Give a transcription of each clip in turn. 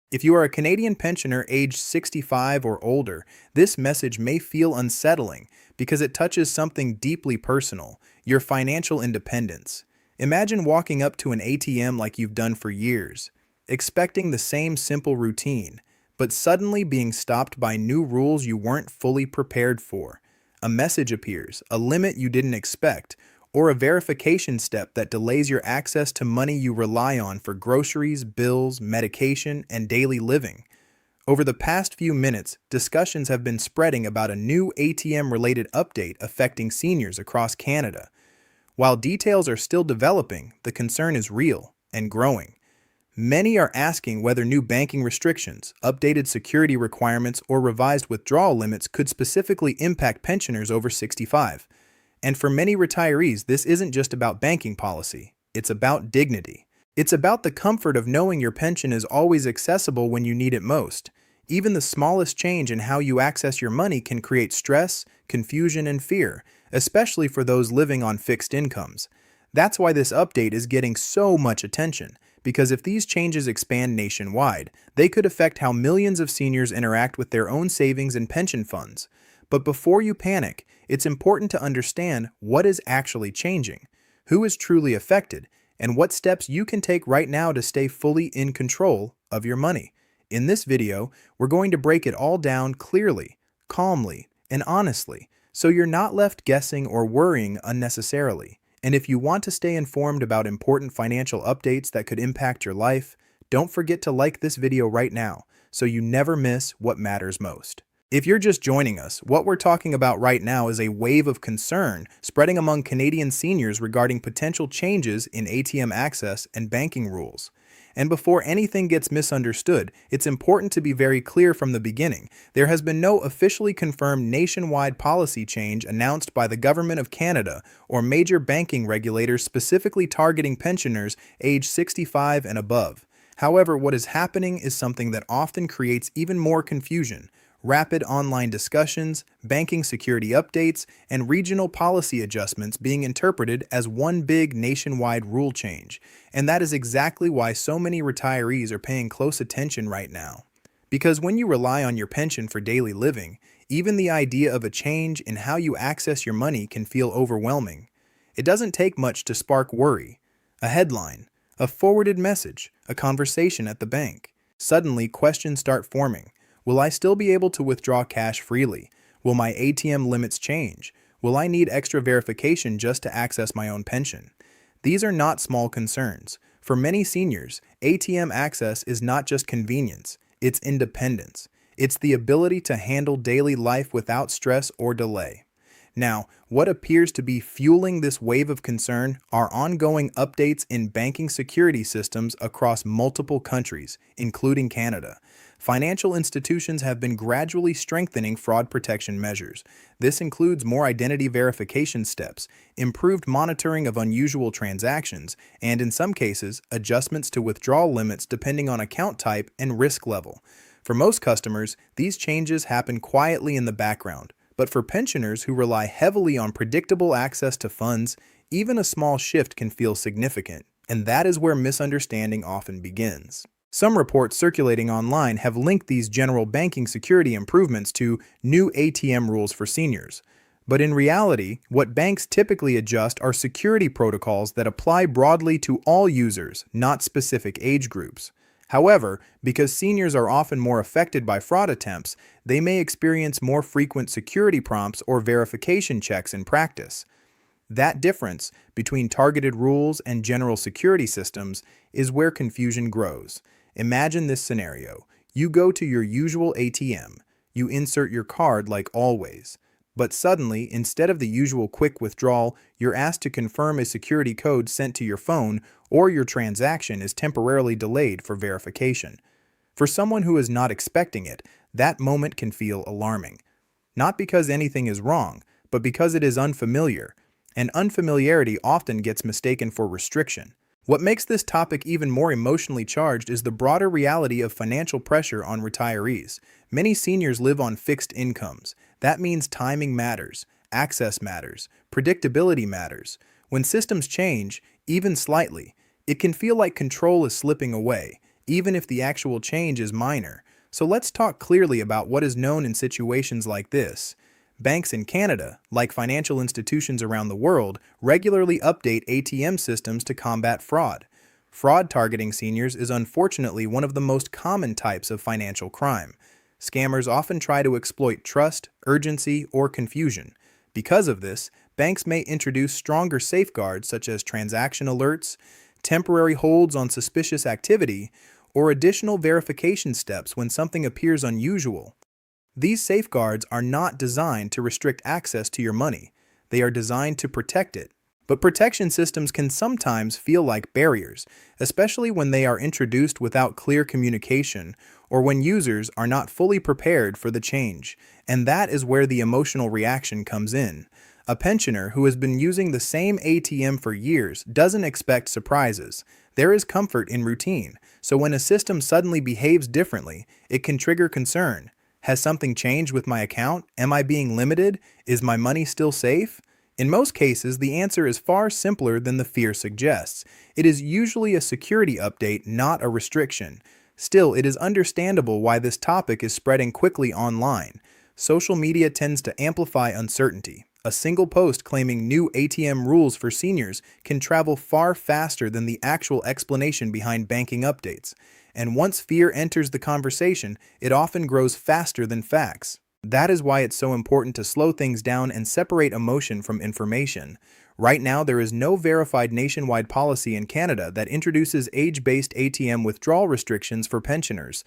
If you are a Canadian pensioner aged 65 or older, this message may feel unsettling because it touches something deeply personal, your financial independence. Imagine walking up to an ATM like you've done for years, expecting the same simple routine, but suddenly being stopped by new rules you weren't fully prepared for. A message appears, a limit you didn't expect, or a verification step that delays your access to money you rely on for groceries, bills, medication, and daily living. Over the past few minutes, discussions have been spreading about a new ATM-related update affecting seniors across Canada. While details are still developing, the concern is real and growing. Many are asking whether new banking restrictions, updated security requirements, or revised withdrawal limits could specifically impact pensioners over 65. And for many retirees, this isn't just about banking policy, it's about dignity. It's about the comfort of knowing your pension is always accessible when you need it most. Even the smallest change in how you access your money can create stress, confusion, and fear, especially for those living on fixed incomes. That's why this update is getting so much attention, because if these changes expand nationwide, they could affect how millions of seniors interact with their own savings and pension funds. But before you panic, it's important to understand what is actually changing, who is truly affected, and what steps you can take right now to stay fully in control of your money. In this video, we're going to break it all down clearly, calmly, and honestly, so you're not left guessing or worrying unnecessarily. And if you want to stay informed about important financial updates that could impact your life, don't forget to like this video right now so you never miss what matters most. If you're just joining us, what we're talking about right now is a wave of concern spreading among Canadian seniors regarding potential changes in ATM access and banking rules. And before anything gets misunderstood, it's important to be very clear from the beginning. There has been no officially confirmed nationwide policy change announced by the Government of Canada or major banking regulators specifically targeting pensioners aged 65 and above. However, what is happening is something that often creates even more confusion. Rapid online discussions, banking security updates, and regional policy adjustments being interpreted as one big nationwide rule change. And that is exactly why so many retirees are paying close attention right now. Because when you rely on your pension for daily living, even the idea of a change in how you access your money can feel overwhelming. It doesn't take much to spark worry. A headline, a forwarded message, a conversation at the bank. Suddenly, questions start forming. Will I still be able to withdraw cash freely? Will my ATM limits change? Will I need extra verification just to access my own pension? These are not small concerns. For many seniors, ATM access is not just convenience, it's independence. It's the ability to handle daily life without stress or delay. Now, what appears to be fueling this wave of concern are ongoing updates in banking security systems across multiple countries, including Canada. Financial institutions have been gradually strengthening fraud protection measures. This includes more identity verification steps, improved monitoring of unusual transactions, and in some cases, adjustments to withdrawal limits depending on account type and risk level. For most customers, these changes happen quietly in the background. But for pensioners who rely heavily on predictable access to funds, even a small shift can feel significant, and that is where misunderstanding often begins. Some reports circulating online have linked these general banking security improvements to new ATM rules for seniors. But in reality, what banks typically adjust are security protocols that apply broadly to all users, not specific age groups. However, because seniors are often more affected by fraud attempts, they may experience more frequent security prompts or verification checks in practice. That difference between targeted rules and general security systems is where confusion grows. Imagine this scenario. You go to your usual ATM. You insert your card like always. But suddenly, instead of the usual quick withdrawal, you're asked to confirm a security code sent to your phone, or your transaction is temporarily delayed for verification. For someone who is not expecting it, that moment can feel alarming. Not because anything is wrong, but because it is unfamiliar, and unfamiliarity often gets mistaken for restriction. What makes this topic even more emotionally charged is the broader reality of financial pressure on retirees. Many seniors live on fixed incomes. That means timing matters, access matters, predictability matters. When systems change, even slightly, it can feel like control is slipping away. even if the actual change is minor. So let's talk clearly about what is known in situations like this. Banks in Canada, like financial institutions around the world, regularly update ATM systems to combat fraud. Fraud targeting seniors is unfortunately one of the most common types of financial crime. Scammers often try to exploit trust, urgency, or confusion. Because of this, banks may introduce stronger safeguards such as transaction alerts, temporary holds on suspicious activity, or additional verification steps when something appears unusual. These safeguards are not designed to restrict access to your money. They are designed to protect it. But protection systems can sometimes feel like barriers, especially when they are introduced without clear communication or when users are not fully prepared for the change. And that is where the emotional reaction comes in. A pensioner who has been using the same ATM for years doesn't expect surprises. There is comfort in routine, so when a system suddenly behaves differently, it can trigger concern. Has something changed with my account? Am I being limited? Is my money still safe? In most cases, the answer is far simpler than the fear suggests. It is usually a security update, not a restriction. Still, it is understandable why this topic is spreading quickly online. Social media tends to amplify uncertainty. A single post claiming new ATM rules for seniors can travel far faster than the actual explanation behind banking updates. And once fear enters the conversation, it often grows faster than facts. That is why it's so important to slow things down and separate emotion from information. Right now, there is no verified nationwide policy in Canada that introduces age-based ATM withdrawal restrictions for pensioners.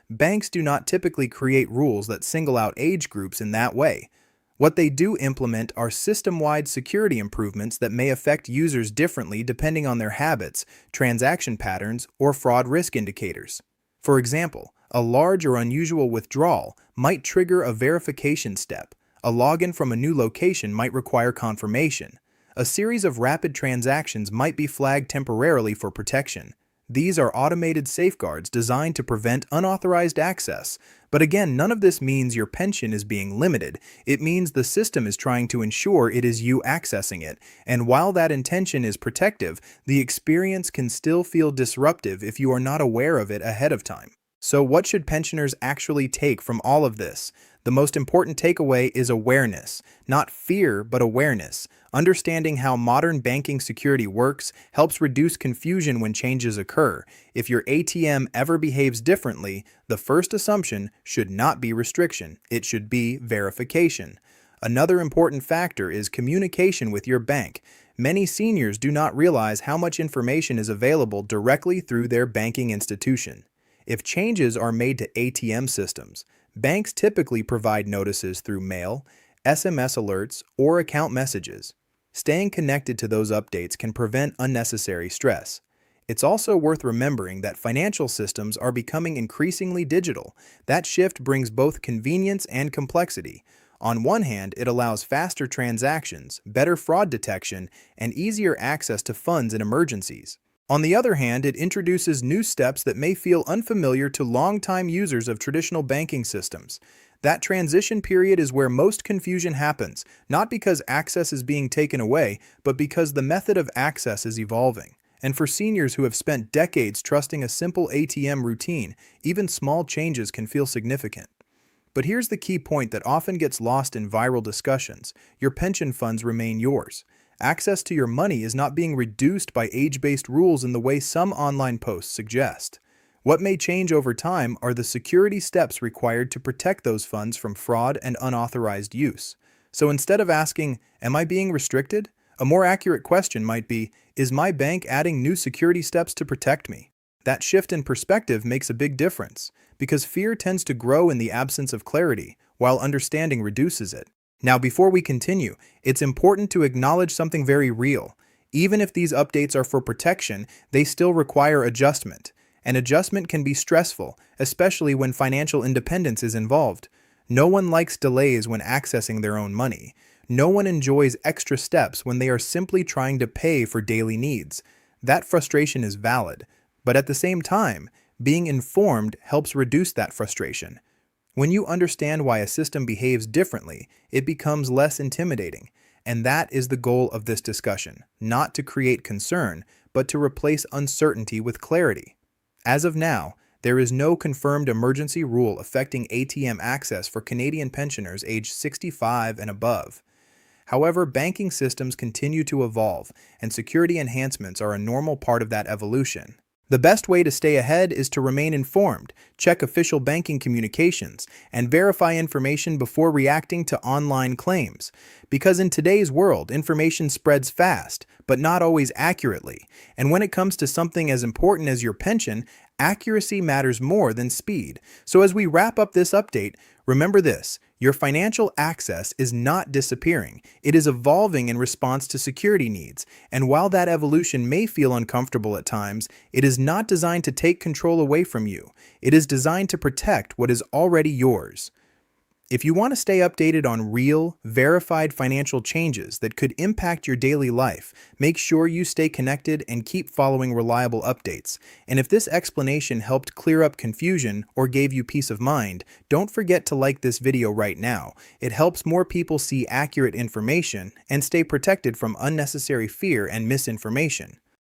Banks do not typically create rules that single out age groups in that way. What they do implement are system-wide security improvements that may affect users differently depending on their habits, transaction patterns, or fraud risk indicators. For example, a large or unusual withdrawal might trigger a verification step. A login from a new location might require confirmation. A series of rapid transactions might be flagged temporarily for protection. These are automated safeguards designed to prevent unauthorized access. But again, none of this means your pension is being limited. It means the system is trying to ensure it is you accessing it. And while that intention is protective, the experience can still feel disruptive if you are not aware of it ahead of time. So what should pensioners actually take from all of this? The most important takeaway is awareness, not fear, but awareness. Understanding how modern banking security works helps reduce confusion when changes occur. If your ATM ever behaves differently, the first assumption should not be restriction, it should be verification. Another important factor is communication with your bank. Many seniors do not realize how much information is available directly through their banking institution. If changes are made to ATM systems, banks typically provide notices through mail, SMS alerts, or account messages. Staying connected to those updates can prevent unnecessary stress. It's also worth remembering that financial systems are becoming increasingly digital. That shift brings both convenience and complexity. On one hand, it allows faster transactions, better fraud detection, and easier access to funds in emergencies. On the other hand, it introduces new steps that may feel unfamiliar to longtime users of traditional banking systems. That transition period is where most confusion happens, not because access is being taken away, but because the method of access is evolving. And for seniors who have spent decades trusting a simple ATM routine, even small changes can feel significant. But here's the key point that often gets lost in viral discussions: your pension funds remain yours. Access to your money is not being reduced by age-based rules in the way some online posts suggest. What may change over time are the security steps required to protect those funds from fraud and unauthorized use. So instead of asking, "Am I being restricted?" a more accurate question might be, "Is my bank adding new security steps to protect me?" That shift in perspective makes a big difference, because fear tends to grow in the absence of clarity, while understanding reduces it. Now, before we continue, it's important to acknowledge something very real. Even if these updates are for protection, they still require adjustment. And adjustment can be stressful, especially when financial independence is involved. No one likes delays when accessing their own money. No one enjoys extra steps when they are simply trying to pay for daily needs. That frustration is valid. But at the same time, being informed helps reduce that frustration. When you understand why a system behaves differently, it becomes less intimidating. And that is the goal of this discussion, not to create concern, but to replace uncertainty with clarity. As of now, there is no confirmed emergency rule affecting ATM access for Canadian pensioners aged 65 and above. However, banking systems continue to evolve, and security enhancements are a normal part of that evolution. The best way to stay ahead is to remain informed, check official banking communications, and verify information before reacting to online claims. Because in today's world, information spreads fast, but not always accurately. And when it comes to something as important as your pension, accuracy matters more than speed. So as we wrap up this update, remember this: your financial access is not disappearing. It is evolving in response to security needs. And while that evolution may feel uncomfortable at times, it is not designed to take control away from you. It is designed to protect what is already yours. If you want to stay updated on real, verified financial changes that could impact your daily life, make sure you stay connected and keep following reliable updates. And if this explanation helped clear up confusion or gave you peace of mind, don't forget to like this video right now. It helps more people see accurate information and stay protected from unnecessary fear and misinformation.